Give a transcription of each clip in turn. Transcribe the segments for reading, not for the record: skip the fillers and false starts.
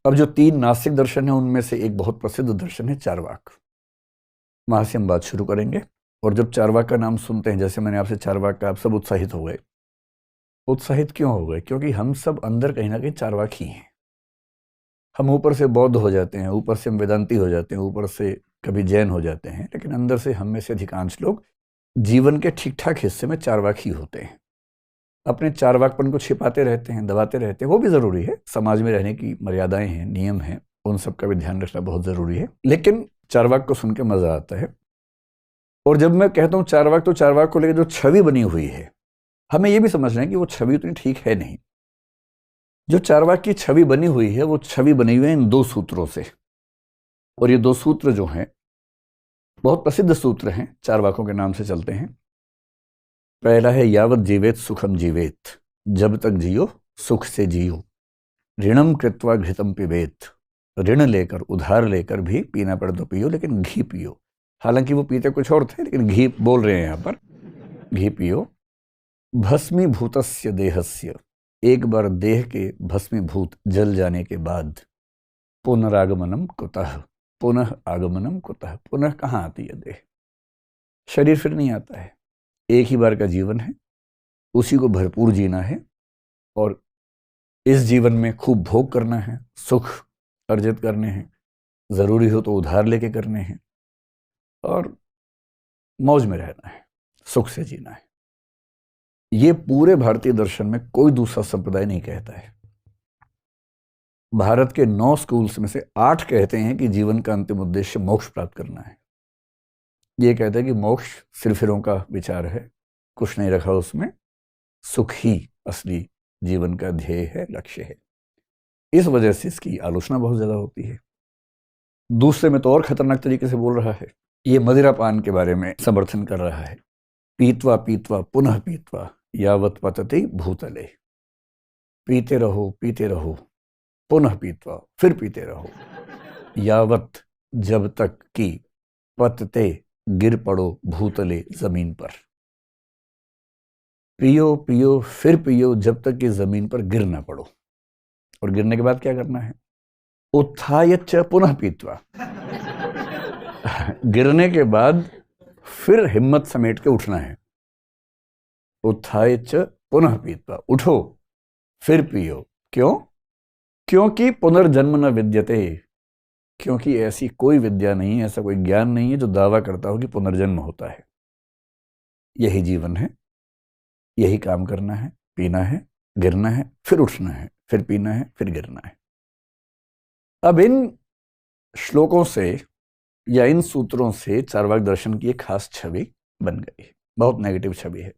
अब जो 3 नास्तिक दर्शन है उनमें से एक बहुत प्रसिद्ध दर्शन है चार्वाक। वहां से हम बात शुरू करेंगे। और जब चार्वाक का नाम सुनते हैं, जैसे मैंने आपसे चार्वाक का, आप सब उत्साहित हो गए। उत्साहित क्यों हो गए? क्योंकि हम सब अंदर कहीं ना कहीं चार्वाक ही हैं। हम ऊपर से बौद्ध हो जाते हैं, ऊपर से हम वेदांती हो जाते हैं, ऊपर से कभी जैन हो जाते हैं, लेकिन अंदर से हम में से अधिकांश लोग जीवन के ठीक ठाक हिस्से में चार्वाक ही होते हैं। अपने चार्वाकपन को छिपाते रहते हैं, दबाते रहते हैं। वो भी ज़रूरी है, समाज में रहने की मर्यादाएं हैं, नियम हैं, उन सब का भी ध्यान रखना बहुत ज़रूरी है। लेकिन चार्वाक को सुन के मज़ा आता है। और जब मैं कहता हूँ चार्वाक, तो चार्वाक को लेकर जो छवि बनी हुई है, हमें ये भी समझना है कि वो छवि उतनी ठीक है नहीं। जो चार्वाक की छवि बनी हुई है, वो छवि बनी हुई है इन 2 सूत्रों से। और ये 2 सूत्र जो हैं बहुत प्रसिद्ध सूत्र हैं, चार्वाकों के नाम से चलते हैं। पहला है यावत जीवेत सुखम जीवेत, जब तक जियो सुख से जियो। ऋणम कृत्वा घृतम पिबेत, ऋण लेकर, उधार लेकर भी पीना पड़े तो पियो, लेकिन घी पियो। हालांकि वो पीते कुछ और थे, लेकिन घी बोल रहे हैं यहाँ पर, घी पियो। भस्मीभूतस्य देहस्य, एक बार देह के भस्मीभूत जल जाने के बाद, पुनरागमनम कुतः, पुनः आगमनम कुतः, पुनः कहाँ आती है देह? शरीर फिर नहीं आता है। एक ही बार का जीवन है, उसी को भरपूर जीना है। और इस जीवन में खूब भोग करना है, सुख अर्जित करने हैं, ज़रूरी हो तो उधार लेके करने हैं, और मौज में रहना है, सुख से जीना है। ये पूरे भारतीय दर्शन में कोई दूसरा संप्रदाय नहीं कहता है। भारत के 9 स्कूल्स में से 8 कहते हैं कि जीवन का अंतिम उद्देश्य मोक्ष प्राप्त करना है। ये कहते हैं कि मोक्ष सिरफिरों का विचार है, कुछ नहीं रखा उसमें, सुख ही असली जीवन का ध्येय है, लक्ष्य है। इस वजह से इसकी आलोचना बहुत ज्यादा होती है। दूसरे में तो और खतरनाक तरीके से बोल रहा है, ये मदिरा पान के बारे में समर्थन कर रहा है। पीत्वा पीत्वा पुनः पीत्वा यावत पतते भूतले, पीते रहो पुनः पीत्वा, फिर पीते रहो, यावत, जब तक कि, पतते, गिर पड़ो, भूतले, जमीन पर। पियो पियो फिर पियो, जब तक कि जमीन पर गिर ना पड़ो। और गिरने के बाद क्या करना है? उत्थाय च पुनः पीत्वा, गिरने के बाद फिर हिम्मत समेट के उठना है। उत्थाय च पुनः पीत्वा, उठो फिर पियो। क्यों? क्योंकि पुनर्जन्म न विद्यते, क्योंकि ऐसी कोई विद्या नहीं है, ऐसा कोई ज्ञान नहीं है जो दावा करता हो कि पुनर्जन्म होता है। यही जीवन है, यही काम करना है, पीना है, गिरना है, फिर उठना है, फिर पीना है, फिर गिरना है। अब इन श्लोकों से या इन सूत्रों से चार्वाक दर्शन की एक खास छवि बन गई है, बहुत नेगेटिव छवि है।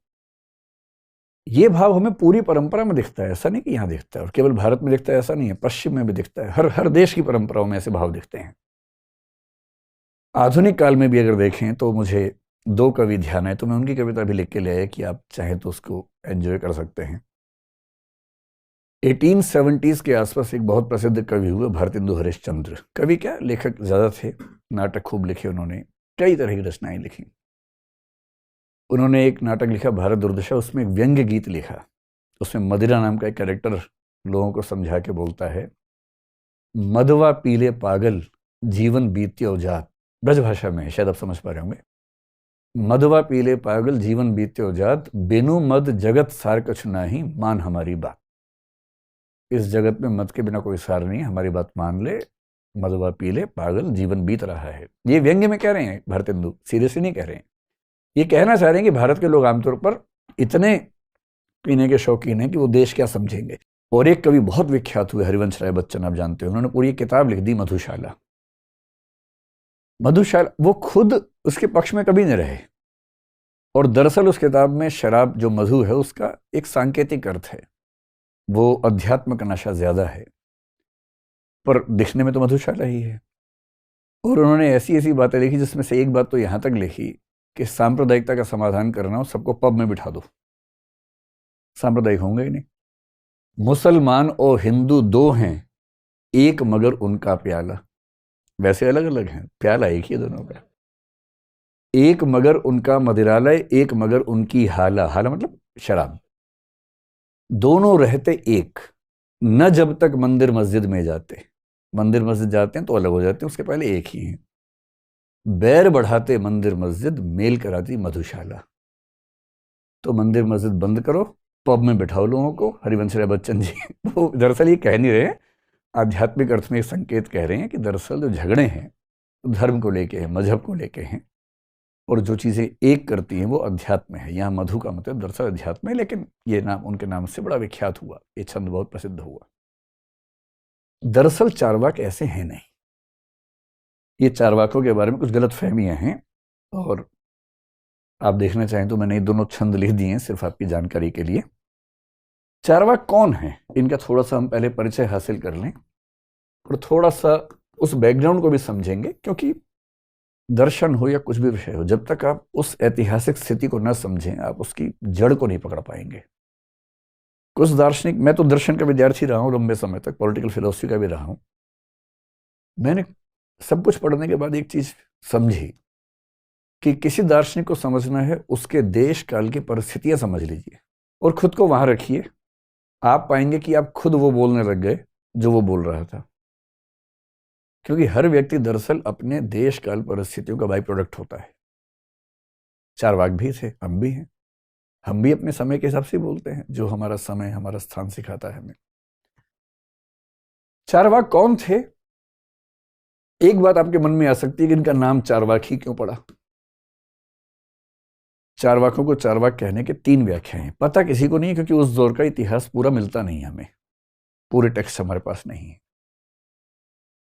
ये भाव हमें पूरी परंपरा में दिखता है, ऐसा नहीं कि यहाँ दिखता है, और केवल भारत में दिखता है ऐसा नहीं है, पश्चिम में भी दिखता है। हर देश की परंपराओं में ऐसे भाव दिखते हैं। आधुनिक काल में भी अगर देखें तो मुझे 2 कवि ध्यान है, तो मैं उनकी कविता भी लिख के ले आया कि आप चाहें तो उसको एंजॉय कर सकते हैं। 1870s के आसपास एक बहुत प्रसिद्ध कवि हुए भारतेंदु हरिश्चंद्र। कवि क्या, लेखक ज़्यादा थे, नाटक खूब लिखे उन्होंने, कई तरह की रचनाएं लिखी। उन्होंने एक नाटक लिखा भारत दुर्दशा, उसमें एक व्यंग्य गीत लिखा। उसमें मदिरा नाम का एक कैरेक्टर लोगों को समझा के बोलता है, मदवा पीले पागल जीवन बीत्यो जात, ब्रज भाषा में, शायद आप समझ पा रहे होंगे। मदवा पीले पागल जीवन बीत्यो जात, बिनु मद जगत सार कछु नाही, मान हमारी बात। इस जगत में मद के बिना कोई सार नहीं, हमारी बात मान ले, मदवा पीले पागल जीवन बीत रहा है। ये व्यंग्य में कह रहे हैं भारतेंदु, सीरियसली नहीं कह रहे हैं। ये कहना चाह रहे हैं कि भारत के लोग आमतौर पर इतने पीने के शौकीन हैं कि वो देश क्या समझेंगे। और एक कवि बहुत विख्यात हुए, हरिवंश राय बच्चन, आप जानते हो, उन्होंने पूरी किताब लिख दी मधुशाला। मधुशाला, वो खुद उसके पक्ष में कभी नहीं रहे। और दरअसल उस किताब में शराब, जो मधु है, उसका एक सांकेतिक अर्थ है, वो अध्यात्म का नशा ज्यादा है, पर दिखने में तो मधुशाला ही है। और उन्होंने ऐसी ऐसी बातें लिखी, जिसमें से एक बात तो यहां तक लिखी कि सांप्रदायिकता का समाधान करना हो, सबको पब में बिठा दो, सांप्रदायिक होंगे ही नहीं। मुसलमान और हिंदू 2 हैं, एक मगर उनका प्याला। वैसे अलग अलग हैं, प्याला एक ही है दोनों का। एक मगर उनका मदिरालय, एक मगर उनकी हाला, हाला मतलब शराब। दोनों रहते एक, न जब तक मंदिर मस्जिद में जाते, मंदिर मस्जिद जाते हैं तो अलग हो जाते हैं, उसके पहले एक ही हैं। बैर बढ़ाते मंदिर मस्जिद, मेल कराती मधुशाला। तो मंदिर मस्जिद बंद करो, पब में बिठाओ लोगों को। हरिवंश राय बच्चन जी वो दरअसल ये कह नहीं रहे, आध्यात्मिक अर्थ में एक संकेत कह रहे हैं कि दरअसल जो झगड़े हैं धर्म को लेके हैं, मजहब को लेके हैं, और जो चीज़ें एक करती हैं वो अध्यात्म है। यहाँ मधु का मतलब दरअसल अध्यात्म है, लेकिन ये नाम उनके नाम से बड़ा विख्यात हुआ, ये छंद बहुत प्रसिद्ध हुआ। दरअसल चारवाक ऐसे हैं नहीं। ये चारवाकों के बारे में कुछ गलत फहमियाँ हैं, और आप देखना चाहें तो मैंने ये दोनों छंद लिख दिए हैं सिर्फ आपकी जानकारी के लिए। चारवाक कौन है, इनका थोड़ा सा हम पहले परिचय हासिल कर लें और थोड़ा सा उस बैकग्राउंड को भी समझेंगे, क्योंकि दर्शन हो या कुछ भी विषय हो, जब तक आप उस ऐतिहासिक स्थिति को न समझें आप उसकी जड़ को नहीं पकड़ पाएंगे। कुछ दार्शनिक, मैं तो दर्शन का विद्यार्थी रहा हूं लंबे समय तक, पॉलिटिकल फिलोसफी का भी रहा हूं। मैंने सब कुछ पढ़ने के बाद एक चीज समझी कि किसी दार्शनिक को समझना है उसके देश काल की परिस्थितियां समझ लीजिए और खुद को वहां रखिए। आप पाएंगे कि आप खुद वो बोलने लग गए जो वो बोल रहा था, क्योंकि हर व्यक्ति दरअसल अपने देश काल परिस्थितियों का बाई प्रोडक्ट होता है। चारवाक भी थे, हम भी हैं। हम भी अपने समय के हिसाब से बोलते हैं, जो हमारा समय हमारा स्थान सिखाता है हमें। चारवाक कौन थे? एक बात आपके मन में आ सकती है कि इनका नाम चारवाक ही क्यों पड़ा। चारवाकों को चारवाक कहने के 3 व्याख्याएं हैं। पता किसी को नहीं, क्योंकि उस दौर का इतिहास पूरा मिलता नहीं हमें, पूरे टेक्स्ट हमारे पास नहीं है।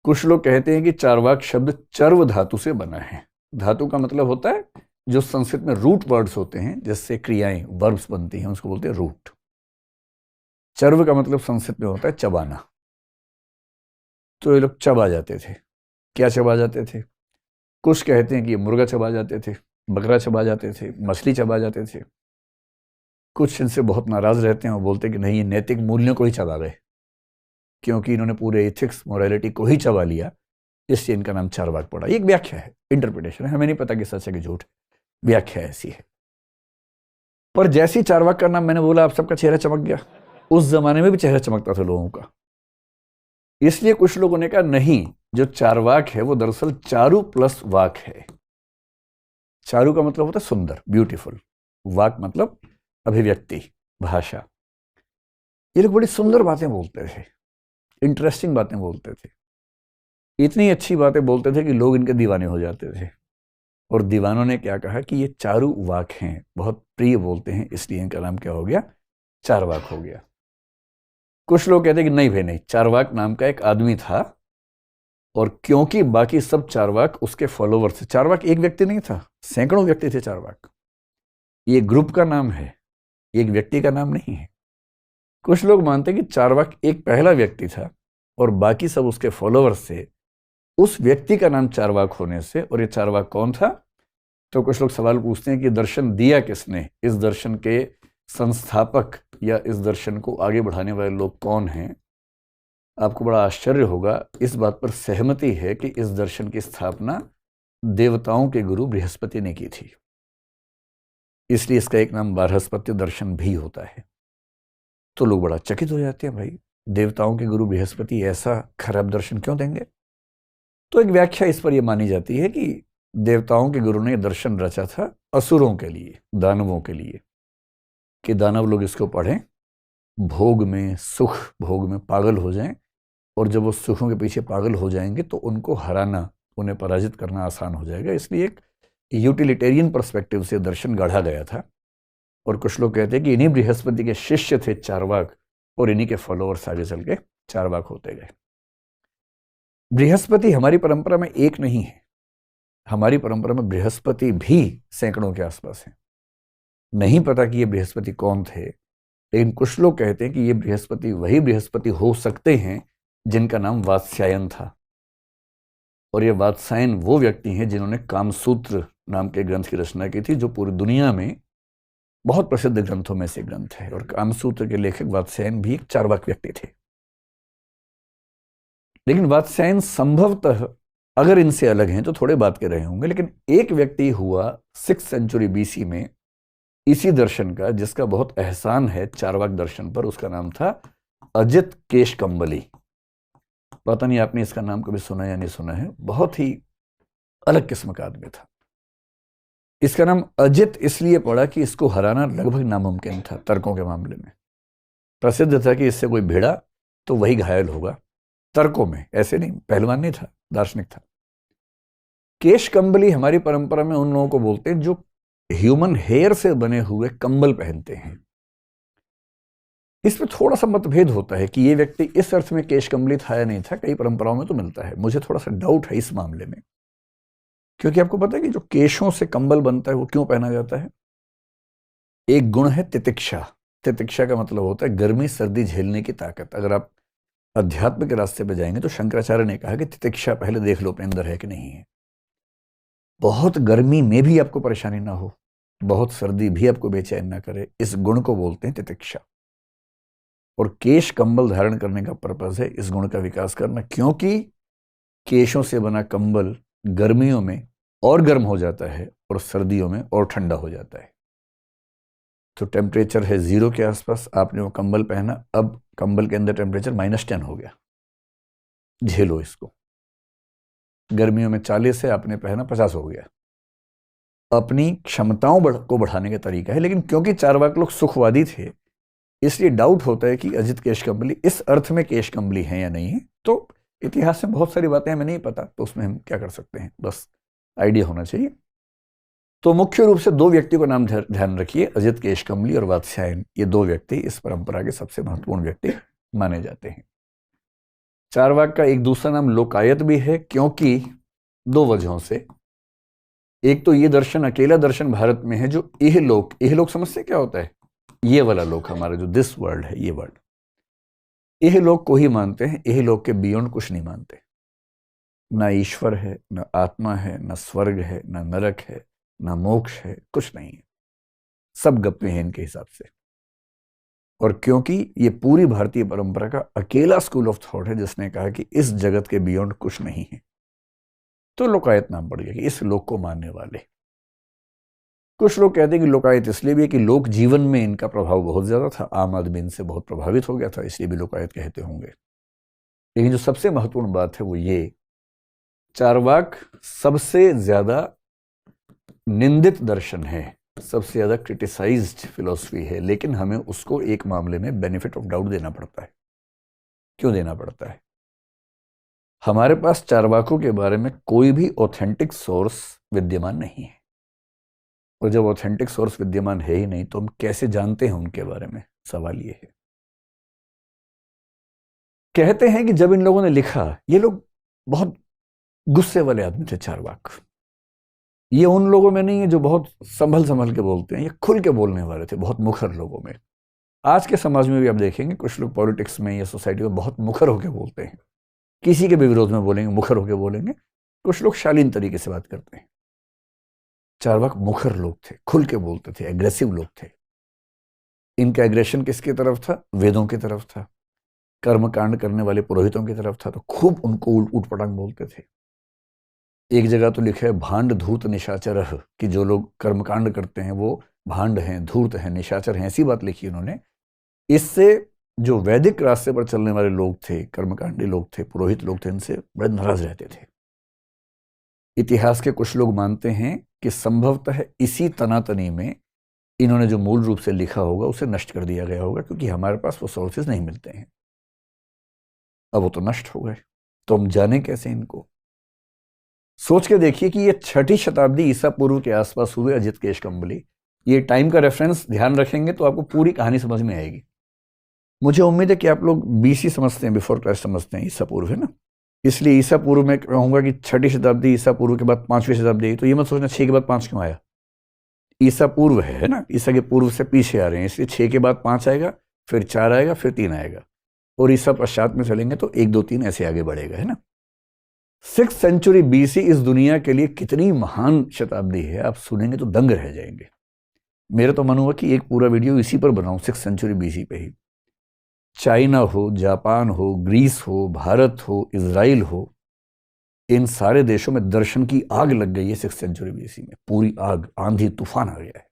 कुछ लोग कहते हैं कि चारवाक शब्द चर्व धातु से बना है। धातु का मतलब होता है जो संस्कृत में रूट वर्ड्स होते हैं, जिससे क्रियाएं वर्ब्स बनती हैं, उसको बोलते हैं रूट। चर्व का मतलब संस्कृत में होता है चबाना। तो ये लोग चबा जाते थे। क्या चबा जाते थे? कुछ कहते हैं कि ये मुर्गा चबा जाते थे, बकरा चबा जाते थे, मछली चबा जाते थे। कुछ इनसे बहुत नाराज रहते हैं और बोलते हैं कि नहीं, ये नैतिक मूल्यों को ही चबा गए, क्योंकि इन्होंने पूरे एथिक्स मोरालिटी को ही चबा लिया, इसलिए इनका नाम चारवाक पड़ा। एक व्याख्या है, इंटरप्रिटेशन है, हमें नहीं पता कि सच है कि झूठ, व्याख्या ऐसी है। पर जैसी चारवाक का नाम मैंने बोला, आप सबका चेहरा चमक गया। उस जमाने में भी चेहरा चमकता था लोगों का। इसलिए कुछ लोगों ने कहा नहीं, जो चारवाक है वो दरअसल चारु प्लस वाक है। चारु का मतलब होता है सुंदर, ब्यूटीफुल। वाक मतलब अभिव्यक्ति, भाषा। ये लोग बड़ी सुंदर बातें बोलते थे, इंटरेस्टिंग बातें बोलते थे, इतनी अच्छी बातें बोलते थे कि लोग इनके दीवाने हो जाते थे। और दीवानों ने क्या कहा कि ये चारु वाक हैं, बहुत प्रिय बोलते हैं, इसलिए इनका नाम क्या हो गया, चारवाक हो गया। कुछ लोग कहते हैं कि नहीं भाई नहीं, चारवाक नाम का एक आदमी था, और क्योंकि बाकी सब चारवाक उसके फॉलोवर्स थे। चारवाक एक व्यक्ति नहीं था, सैकड़ों व्यक्ति थे चारवाक। ये ग्रुप का नाम है, एक व्यक्ति का नाम नहीं है। कुछ लोग मानते हैं कि चारवाक एक पहला व्यक्ति था और बाकी सब उसके फॉलोवर्स थे, उस व्यक्ति का नाम चारवाक होने से। और ये चारवाक कौन था? तो कुछ लोग सवाल पूछते हैं कि दर्शन दिया किसने, इस दर्शन के संस्थापक या इस दर्शन को आगे बढ़ाने वाले लोग कौन हैं? आपको बड़ा आश्चर्य होगा, इस बात पर सहमति है कि इस दर्शन की स्थापना देवताओं के गुरु बृहस्पति ने की थी, इसलिए इसका एक नाम बृहस्पति दर्शन भी होता है। तो लोग बड़ा चकित हो जाते हैं, भाई देवताओं के गुरु बृहस्पति ऐसा खराब दर्शन क्यों देंगे? तो एक व्याख्या इस पर यह मानी जाती है कि देवताओं के गुरु ने दर्शन रचा था असुरों के लिए, दानवों के लिए, कि दानव लोग इसको पढ़ें, भोग में, सुख भोग में पागल हो जाएं, और जब वो सुखों के पीछे पागल हो जाएंगे तो उनको हराना, उन्हें पराजित करना आसान हो जाएगा। इसलिए एक यूटिलिटेरियन पर्सपेक्टिव से दर्शन गढ़ा गया था। और कुछ लोग कहते हैं कि इन्हीं बृहस्पति के शिष्य थे चारवाक, और इन्हीं के फॉलोअर्स आगे चल के चारवाक होते गए। बृहस्पति हमारी परंपरा में एक नहीं है, हमारी परंपरा में बृहस्पति भी सैकड़ों के आसपास हैं। नहीं पता कि ये बृहस्पति कौन थे, लेकिन कुछ लोग कहते हैं कि ये बृहस्पति वही बृहस्पति हो सकते हैं जिनका नाम वात्स्यायन था। और ये वात्स्यायन वो व्यक्ति हैं जिन्होंने कामसूत्र नाम के ग्रंथ की रचना की थी, जो पूरी दुनिया में बहुत प्रसिद्ध ग्रंथों में से ग्रंथ है। और कामसूत्र के लेखक वात्स्यायन भी एक चारवाक व्यक्ति थे। लेकिन वात्स्यायन संभवतः अगर इनसे अलग हैं तो थोड़े बात के रहे होंगे। लेकिन एक व्यक्ति हुआ 6th सेंचुरी BC में इसी दर्शन का, जिसका बहुत एहसान है चारवाक दर्शन पर। उसका नाम था अजित केशकंबली। पता नहीं आपने इसका नाम कभी सुना या नहीं सुना है, बहुत ही अलग किस्म का आदमी था। इसका नाम अजित इसलिए पड़ा कि इसको हराना लगभग नामुमकिन था तर्कों के मामले में। प्रसिद्ध था कि इससे कोई भिड़ा तो वही घायल होगा, तर्कों में, ऐसे नहीं, पहलवान नहीं था, दार्शनिक था। केश कंबली हमारी परंपरा में उन लोगों को बोलते हैं जो ह्यूमन हेयर से बने हुए कंबल पहनते हैं। इसमें थोड़ा सा मतभेद होता है कि ये व्यक्ति इस अर्थ में केश कंबली था या नहीं था, कई परंपराओं में तो मिलता है। मुझे थोड़ा सा डाउट है इस मामले में, क्योंकि आपको पता है कि जो केशों से कंबल बनता है वो क्यों पहना जाता है? एक गुण है तितिक्षा। तितिक्षा का मतलब होता है गर्मी सर्दी झेलने की ताकत। अगर आप अध्यात्म के रास्ते पे जाएंगे तो शंकराचार्य ने कहा कि तितिक्षा पहले देख लो अपने अंदर है कि नहीं है। बहुत गर्मी में भी आपको परेशानी ना हो, बहुत सर्दी भी आपको बेचैन ना करे, इस गुण को बोलते हैं तितिक्षा। और केश कंबल धारण करने का पर्पज है इस गुण का विकास करना, क्योंकि केशों से बना कंबल गर्मियों में और गर्म हो जाता है और सर्दियों में और ठंडा हो जाता है। तो टेम्परेचर है 0 के आसपास, आपने वो कंबल पहना, अब कंबल के अंदर टेम्परेचर -10 हो गया, झेलो इसको। गर्मियों में 40 है, आपने पहना 50 हो गया। अपनी क्षमताओं को बढ़ाने का तरीका है। लेकिन क्योंकि चारवाक लोग सुखवादी थे, इसलिए डाउट होता है कि अजित केश कंबली इस अर्थ में केश कंबली है या नहीं है। तो इतिहास में बहुत सारी बातें हमें नहीं पता, तो उसमें हम क्या कर सकते हैं, बस आइडिया होना चाहिए। तो मुख्य रूप से 2 व्यक्ति को नाम ध्यान रखिए, अजित केश कंबली और वात्स्यायन। ये 2 व्यक्ति इस परंपरा के सबसे महत्वपूर्ण व्यक्ति माने जाते हैं। चारवाक का एक दूसरा नाम लोकायत भी है, क्योंकि 2 वजहों से। एक तो ये दर्शन अकेला दर्शन भारत में है जो इहलोक, इहलोक समझते क्या होता है? ये वाला लोक हमारा जो दिस वर्ल्ड है, ये वर्ल्ड, इहलोक को ही मानते हैं। इहलोक के बियॉन्ड कुछ नहीं मानते। ना ईश्वर है, ना आत्मा है, ना स्वर्ग है, ना नरक है, ना मोक्ष है, कुछ नहीं है। सब गप्पे हैं इनके हिसाब से। और क्योंकि ये पूरी भारतीय परंपरा का अकेला स्कूल ऑफ थॉट है जिसने कहा कि इस जगत के बियॉन्ड कुछ नहीं है, तो लोकायत नाम पड़ गया कि इस लोक को मानने वाले। कुछ लोग कहते हैं कि लोकायत इसलिए भी है कि लोक जीवन में इनका प्रभाव बहुत ज्यादा था, आम आदमी इनसे बहुत प्रभावित हो गया था, इसलिए भी लोकायत कहते होंगे। लेकिन जो सबसे महत्वपूर्ण बात है वो ये, चारवाक सबसे ज्यादा निंदित दर्शन है, सबसे ज्यादा क्रिटिसाइज्ड फिलॉसफी है, लेकिन हमें उसको एक मामले में बेनिफिट ऑफ डाउट देना पड़ता है। क्यों देना पड़ता है? हमारे पास चारवाकों के बारे में कोई भी ऑथेंटिक सोर्स विद्यमान नहीं है, और जब ऑथेंटिक सोर्स विद्यमान है ही नहीं तो हम कैसे जानते हैं उनके बारे में? सवाल ये है। कहते हैं कि जब इन लोगों ने लिखा, ये लोग बहुत गुस्से वाले आदमी थे चारवाक। ये उन लोगों में नहीं है जो बहुत संभल संभल के बोलते हैं, ये खुल के बोलने वाले थे, बहुत मुखर लोगों में। आज के समाज में भी आप देखेंगे कुछ लोग पॉलिटिक्स में या सोसाइटी में बहुत मुखर होकर बोलते हैं, किसी के भी विरोध में बोलेंगे, मुखर होकर बोलेंगे। कुछ लोग शालीन तरीके से बात करते हैं। चारवाक मुखर लोग थे, खुल के बोलते थे, एग्रेसिव लोग थे। इनका एग्रेशन किसकी तरफ था? वेदों की तरफ था, कर्मकांड करने वाले पुरोहितों की तरफ था, तो खूब उनको उठ पटांग बोलते थे। एक जगह तो लिखा है भांड धूत निशाचर, कि जो लोग कर्मकांड करते हैं वो भांड हैं, धूर्त हैं, निशाचर हैं, ऐसी बात लिखी उन्होंने। इससे जो वैदिक रास्ते पर चलने वाले लोग थे, कर्मकांडी लोग थे, पुरोहित लोग थे, इनसे बड़े नाराज रहते थे। इतिहास के कुछ लोग मानते हैं कि संभवतः इसी तनातनी में इन्होंने जो मूल रूप से लिखा होगा उसे नष्ट कर दिया गया होगा, क्योंकि हमारे पास वो सोर्सेज नहीं मिलते हैं। अब वो तो नष्ट हो गए, तो हम जाने कैसे इनको? सोच के देखिए कि ये 6ठी शताब्दी ईसा पूर्व के आसपास हुए अजित केश कंबली। ये टाइम का रेफरेंस ध्यान रखेंगे तो आपको पूरी कहानी समझ में आएगी। मुझे उम्मीद है कि आप लोग BC समझते हैं, बिफोर क्राइस्ट समझते हैं, ईसा पूर्व है ना। इसलिए ईसा पूर्व में कहूंगा कि 6ठी शताब्दी ईसा पूर्व के बाद 5वीं शताब्दी आई, तो ये मत सोचना 6 के बाद 5 क्यों आया। ईसा पूर्व है ना, ईसा के पूर्व से पीछे आ रहे हैं, इसलिए 6 के बाद 5 आएगा, फिर 4 आएगा, फिर 3 आएगा, और ईसा पश्चात में चलेंगे तो 1 2 3 ऐसे आगे बढ़ेगा, है ना। 6th सेंचुरी BC इस दुनिया के लिए कितनी महान शताब्दी है, आप सुनेंगे तो दंग रह जाएंगे। मेरा तो मन हुआ कि एक पूरा वीडियो इसी पर बनाऊं, 6th सेंचुरी BC पे ही। चाइना हो, जापान हो, ग्रीस हो, भारत हो, इजराइल हो, इन सारे देशों में दर्शन की आग लग गई है 6th सेंचुरी BC में। पूरी आग, आंधी तूफान आ गया है।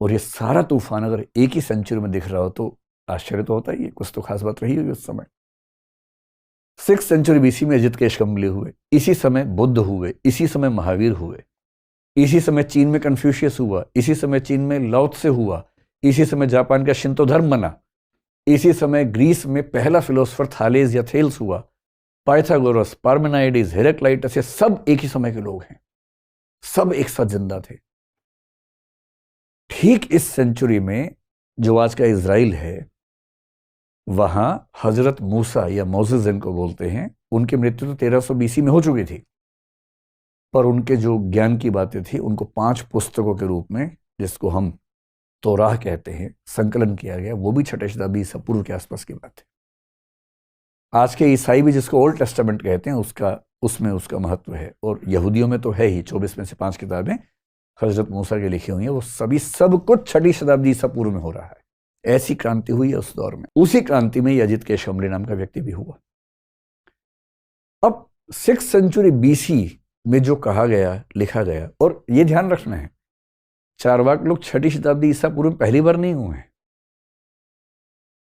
और ये सारा तूफान अगर एक ही सेंचुरी में दिख रहा हो तो आश्चर्य तो होता ही है, कुछ तो खास बात रही होगी उस समय। 6th सेंचुरी बीसी में अजित केशकम्बली हुए, इसी समय बुद्ध हुए, इसी समय महावीर हुए, इसी समय चीन में कन्फ्यूशियस हुआ, इसी समय चीन में लाओ त्से हुआ, इसी समय जापान का शिंतो धर्म बना, इसी समय ग्रीस में पहला फिलोसफर थालेस या थेल्स हुआ, पाइथागोरस, पार्मेनाइडिस, हेराक्लाइटस, ये सब एक ही समय के लोग हैं, सब एक साथ जिंदा थे। ठीक इस सेंचुरी में जो आज का इजराइल है, वहां हजरत मूसा या मोसेस जिनको बोलते हैं, उनकी मृत्यु तो 1300 बीसी में हो चुकी थी, पर उनके जो ज्ञान की बातें थी उनको 5 पुस्तकों के रूप में, जिसको हम तौराह कहते हैं, संकलन किया गया। वो भी 6ठी शताब्दी ईसा पूर्व के आसपास की बात है। आज के ईसाई भी जिसको ओल्ड टेस्टामेंट कहते हैं, उसमें उसका महत्व है, और यहूदियों में तो है ही। 24 में से 5 किताबें हजरत मूसा की लिखी हुई हैं। वो सब कुछ 6ठी शताब्दी ईसा पूर्व में हो रहा है। ऐसी क्रांति हुई है उस दौर में। उसी क्रांति में अजित केशकम्बली नाम का व्यक्ति भी हुआ। अब 6th सेंचुरी बीसी में जो कहा गया, लिखा गया, और ये ध्यान रखना है, चारवाक लोग 6ठी शताब्दी ईसा पूर्व में पहली बार नहीं हुए हैं।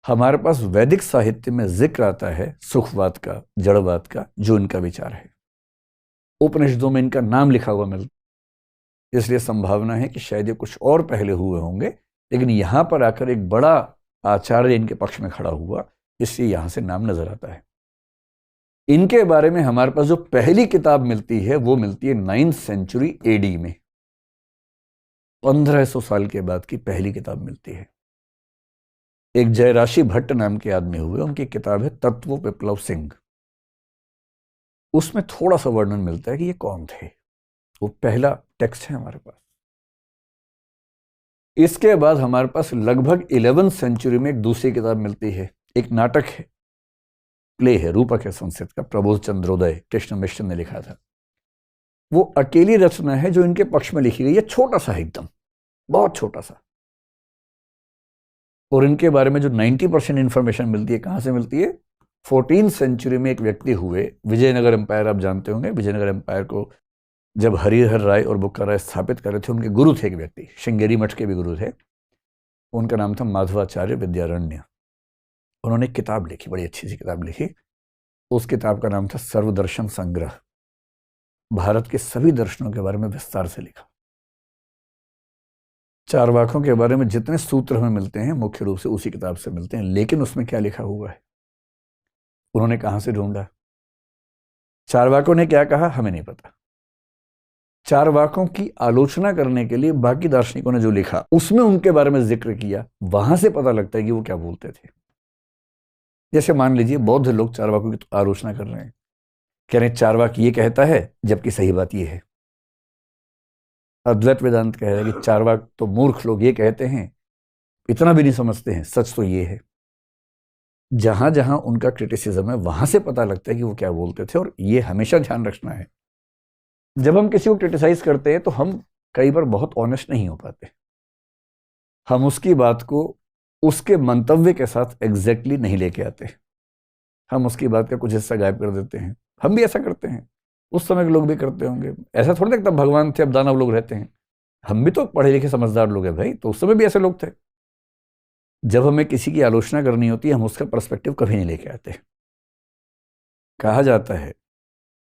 हमारे पास वैदिक साहित्य में जिक्र आता है सुखवाद का, जड़वाद का, जो इनका विचार है। उपनिषदों में इनका नाम लिखा हुआ मिलता, इसलिए संभावना है कि शायद ये कुछ और पहले हुए होंगे, लेकिन यहां पर आकर एक बड़ा आचार्य इनके पक्ष में खड़ा हुआ, इसलिए यहां से नाम नजर आता है। इनके बारे में हमारे पास जो पहली किताब मिलती है वो मिलती है 9th सेंचुरी एडी में। 1500 साल के बाद की पहली किताब मिलती है। एक जयराशि भट्ट नाम के आदमी हुए, उनकी किताब है तत्व विप्लव सिंह। उसमें थोड़ा सा वर्णन मिलता है कि ये कौन थे। वो पहला टेक्स्ट है हमारे पास। इसके बाद हमारे पास लगभग 11th सेंचुरी में एक दूसरी किताब मिलती है। एक नाटक है, प्ले है, रूपक है संस्कृत का, प्रबोध चंद्रोदय, कृष्ण मिश्र ने लिखा था। वो अकेली रचना है जो इनके पक्ष में लिखी गई है। छोटा सा, एकदम बहुत छोटा सा। और इनके बारे में जो 90% इंफॉर्मेशन मिलती है, कहां से मिलती है? 14th सेंचुरी में एक व्यक्ति हुए, विजयनगर एम्पायर, आप जानते होंगे। विजयनगर एम्पायर को जब हरिहर राय और बुक्का राय स्थापित कर रहे थे, उनके गुरु थे एक व्यक्ति, श्रृंगेरी मठ के भी गुरु थे। उनका नाम था माधवाचार्य विद्यारण्य। उन्होंने एक किताब लिखी, बड़ी अच्छी सी किताब लिखी। उस किताब का नाम था सर्वदर्शन संग्रह। भारत के सभी दर्शनों के बारे में विस्तार से लिखा। चारवाकों के बारे में जितने सूत्र हमें मिलते हैं मुख्य रूप से उसी किताब से मिलते हैं। लेकिन उसमें क्या लिखा हुआ है, उन्होंने कहां से ढूंढा, चारवाकों ने क्या कहा, हमें नहीं पता। चारवाकों की आलोचना करने के लिए बाकी दार्शनिकों ने जो लिखा, उसमें उनके बारे में जिक्र किया, वहां से पता लगता है कि वो क्या बोलते थे। जैसे मान लीजिए बौद्ध लोग चारवाकों की आलोचना कर रहे हैं, कह रहे हैं चारवाक ये कहता है, जबकि सही बात ये है। अद्वैत वेदांत कह रहा है कि चारवाक तो मूर्ख लोग ये कहते हैं, इतना भी नहीं समझते हैं, सच तो ये है। जहां जहां उनका क्रिटिसिज्म है, वहां से पता लगता है कि वो क्या बोलते थे। और ये हमेशा ध्यान रखना है, जब हम किसी को क्रिटिसाइज करते हैं तो हम कई बार बहुत ऑनेस्ट नहीं हो पाते। हम उसकी बात को उसके मंतव्य के साथ एग्जैक्टली नहीं लेके आते। हम उसकी बात का कुछ हिस्सा गायब कर देते हैं। हम भी ऐसा करते हैं, उस समय के लोग भी करते होंगे। ऐसा थोड़ी ना तब भगवान थे, अब दानव लोग रहते हैं। हम भी तो पढ़े लिखे समझदार लोग हैं भाई, तो उस समय भी ऐसे लोग थे। जब हमें किसी की आलोचना करनी होती है, हम उसका पर्सपेक्टिव कभी नहीं लेके आते। कहा जाता है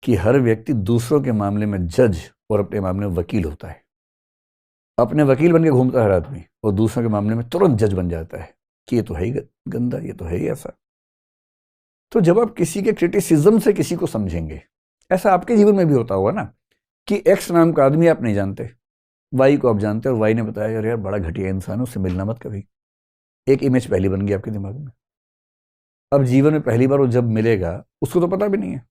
कि हर व्यक्ति दूसरों के मामले में जज और अपने मामले में वकील होता है। अपने वकील बन के घूमता है हर आदमी, और दूसरों के मामले में तुरंत जज बन जाता है कि ये तो है ही गंदा, ये तो है ही ऐसा। तो जब आप किसी के क्रिटिसिज्म से किसी को समझेंगे, ऐसा आपके जीवन में भी होता होगा ना, कि एक्स नाम का आदमी आप नहीं जानते, वाई को आप जानते हैं, और वाई ने बताया यार बड़ा घटिया इंसान है, उससे मिलना मत कभी। एक इमेज पहली बन गई आपके दिमाग में। अब जीवन में पहली बार वो जब मिलेगा, उसको तो पता भी नहीं है,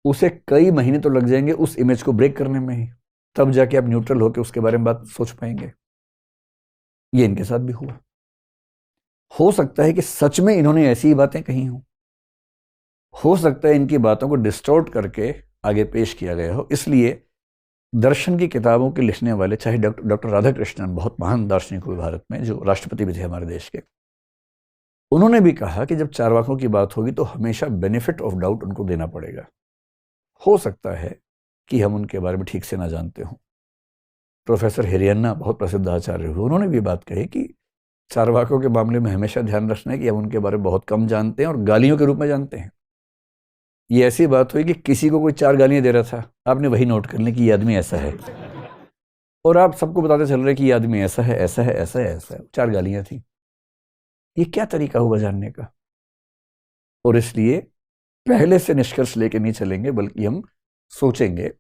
उसे कई महीने तो लग जाएंगे उस इमेज को ब्रेक करने में ही, तब जाके आप न्यूट्रल होकर उसके बारे में बात सोच पाएंगे। ये इनके साथ भी हुआ। हो सकता है कि सच में इन्होंने ऐसी ही बातें कही हों, हो सकता है इनकी बातों को डिस्टॉर्ट करके आगे पेश किया गया हो। इसलिए दर्शन की किताबों के लिखने वाले, चाहे डॉक्टर राधाकृष्णन, बहुत महान दार्शनिक हुए भारत में, जो राष्ट्रपति भी थे हमारे देश के, उन्होंने भी कहा कि जब चारवाकों की बात होगी तो हमेशा बेनिफिट ऑफ डाउट उनको देना पड़ेगा। हो सकता है कि हम उनके बारे में ठीक से ना जानते हों। प्रोफेसर हिरियन्ना बहुत प्रसिद्ध आचार्य हुए, उन्होंने भी बात कही कि चारवाकों के मामले में हमेशा ध्यान रखना है कि हम उनके बारे में बहुत कम जानते हैं और गालियों के रूप में जानते हैं। ये ऐसी बात हुई कि किसी को कोई 4 गालियां दे रहा था, आपने वही नोट कर ली कि ये आदमी ऐसा है, और आप सबको बताते चल रहे कि ये आदमी ऐसा है, ऐसा है, ऐसा है, ऐसा है। 4 गालियां थी। ये क्या तरीका होगा जानने का? और इसलिए पहले से निष्कर्ष लेके नहीं चलेंगे, बल्कि हम सोचेंगे